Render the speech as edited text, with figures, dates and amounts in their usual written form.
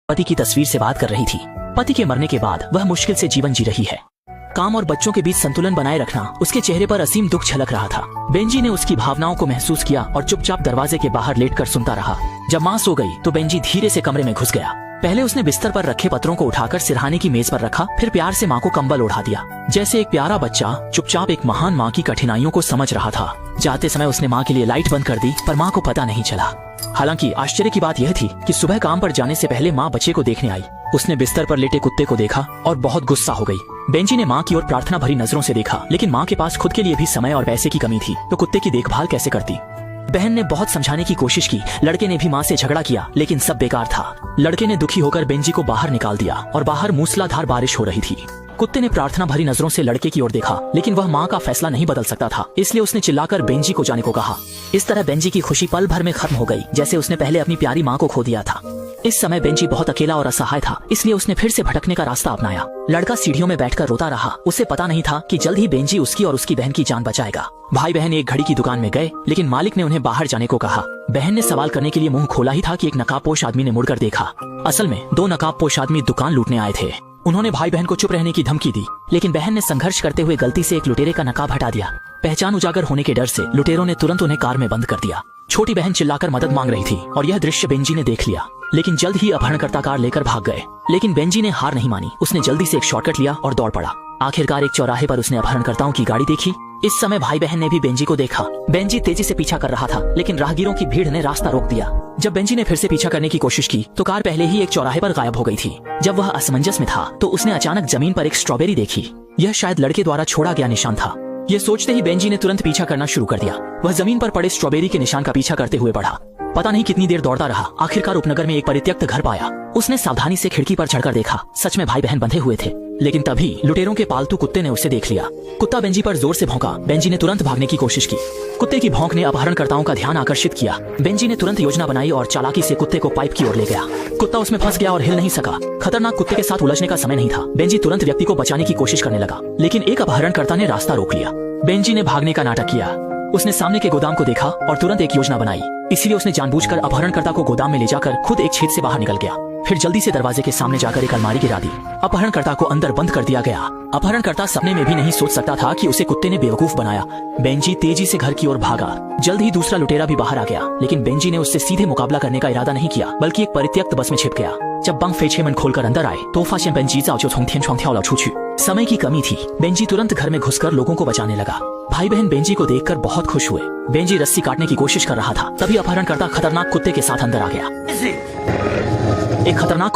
पति की तस्वीर से बात कर रही थी। पति के मरने के बाद वह मुश्किल से जीवन जी रही है। काम और बच्चों के बीच संतुलन बनाए रखना उसके चेहरे पर असीम दुख झलक रहा था। बेंजी ने उसकी भावनाओं को महसूस किया और चुपचाप दरवाजे के बाहर लेटकर सुनता रहा। जब माँ सो गई तो बेंजी धीरे से कमरे में घुस गया। पहले उसने बिस्तर पर रखे पत्रों को उठाकर सिरहाने की मेज पर रखा, फिर प्यार से माँ को कंबल ओढ़ा दिया। जैसे एक प्यारा बच्चा चुपचाप एक महान माँ की कठिनाइयों को समझ रहा था। जाते समय उसने माँ के लिए लाइट बंद कर दी, पर माँ को पता नहीं चला। हालांकि आश्चर्य की बात यह थी कि सुबह काम पर जाने से पहले माँ बच्चे को देखने आई। उसने बिस्तर पर लेटे कुत्ते को देखा और बहुत गुस्सा हो गई। बेंजी ने माँ की ओर प्रार्थना भरी नजरों से देखा, लेकिन माँ के पास खुद के लिए भी समय और पैसे की कमी थी, तो कुत्ते की देखभाल कैसे करती। बहन ने बहुत समझाने की कोशिश की, लड़के ने भी माँ से झगड़ा किया, लेकिन सब बेकार था। लड़के ने दुखी होकर बेंजी को बाहर निकाल दिया और बाहर मूसलाधार बारिश हो रही थी। कुत्ते ने प्रार्थना भरी नजरों से लड़के की ओर देखा, लेकिन वह माँ का फैसला नहीं बदल सकता था, इसलिए उसने चिल्लाकर बेंजी को जाने को कहा। इस तरह बेंजी की खुशी पल भर में खत्म हो गई, जैसे उसने पहले अपनी प्यारी माँ को खो दिया था। इस समय बेंजी बहुत अकेला और असहाय था, इसलिए उसने फिर से भटकने का रास्ता अपनाया। लड़का सीढ़ियों में बैठकर रोता रहा। उसे पता नहीं था कि जल्द ही बेंजी उसकी और उसकी बहन की जान बचाएगा। भाई बहन एक घड़ी की दुकान में गए, लेकिन मालिक ने उन्हें बाहर जाने को कहा। बहन ने सवाल करने के लिए मुंह खोला ही था कि एक नकाबपोश आदमी ने मुड़कर देखा। असल में 2 नकाबपोश आदमी दुकान लूटने आए थे। उन्होंने भाई बहन को चुप रहने की धमकी दी, लेकिन बहन ने संघर्ष करते हुए गलती से एक लुटेरे का नकाब हटा दिया। पहचान उजागर होने के डर से लुटेरों ने तुरंत उन्हें कार में बंद कर दिया। छोटी बहन चिल्लाकर मदद मांग रही थी और यह दृश्य बेंजी ने देख लिया, लेकिन जल्द ही अपहरणकर्ता कार लेकर भाग गए। लेकिन बेंजी ने हार नहीं मानी। उसने जल्दी से एक शॉर्टकट लिया और दौड़ पड़ा। आखिरकार एक चौराहे पर उसने अपहरणकर्ताओं की गाड़ी देखी। इस समय भाई बहन ने भी बेंजी को देखा। बेंजी तेजी से पीछा कर रहा था, लेकिन राहगीरों की भीड़ ने रास्ता रोक दिया। जब बेंजी ने फिर से पीछा करने की कोशिश की तो कार पहले ही एक चौराहे पर गायब हो गई थी। जब वह असमंजस में था तो उसने अचानक जमीन पर एक स्ट्रॉबेरी देखी। यह शायद लड़के द्वारा छोड़ा गया निशान था। यह सोचते ही बेंजी ने तुरंत पीछा करना शुरू कर दिया। वह जमीन पर पड़े स्ट्रॉबेरी के निशान का पीछा करते हुए बढ़ा। पता नहीं कितनी देर दौड़ता रहा। आखिरकार उपनगर में एक परित्यक्त घर पाया। उसने सावधानी से खिड़की पर चढ़कर देखा। सच में भाई बहन बंधे हुए थे, लेकिन तभी लुटेरों के पालतू कुत्ते ने उसे देख लिया। कुत्ता बेंजी पर जोर से भौंका। बेंजी ने तुरंत भागने की कोशिश की। कुत्ते की भौंक ने अपहरणकर्ताओं का ध्यान आकर्षित किया। बेंजी ने तुरंत योजना बनाई और चालाकी से कुत्ते को पाइप की ओर ले गया। कुत्ता उसमें फंस गया और हिल नहीं सका। खतरनाक कुत्ते के साथ उलझने का समय नहीं था। बेंजी तुरंत व्यक्ति को बचाने की कोशिश करने लगा, लेकिन एक अपहरणकर्ता ने रास्ता रोक लिया। बेंजी ने भागने का नाटक किया। उसने सामने के गोदाम को देखा और तुरंत एक योजना बनाई। इसीलिए उसने जानबूझकर अपहरणकर्ता को गोदाम में ले जाकर खुद एक छेद से बाहर निकल गया। फिर जल्दी से दरवाजे के सामने जाकर एक अलमारी गिरा दी। अपहरणकर्ता को अंदर बंद कर दिया गया। अपहरणकर्ता सपने में भी नहीं सोच सकता था कि उसे कुत्ते ने बेवकूफ बनाया। बेंजी तेजी से घर की ओर भागा। जल्द ही दूसरा लुटेरा भी बाहर आ गया, लेकिन बेंजी ने उससे सीधे मुकाबला करने का इरादा नहीं किया, बल्कि एक परित्यक्त बस में छिप गया। जब बंग फेचेमन खोलकर अंदर आए तो फाशियन बेंजी जाओ जो从天窗跳了出去। समय की कमी थी। बेंजी तुरंत घर में घुसकर लोगों को बचाने लगा। भाई बहन बेंजी को देखकर बहुत खुश हुए। बेंजी रस्सी काटने की कोशिश कर रहा था, तभी अपहरणकर्ता खतरनाक कुत्ते के साथ अंदर आ गया। एक खतरनाक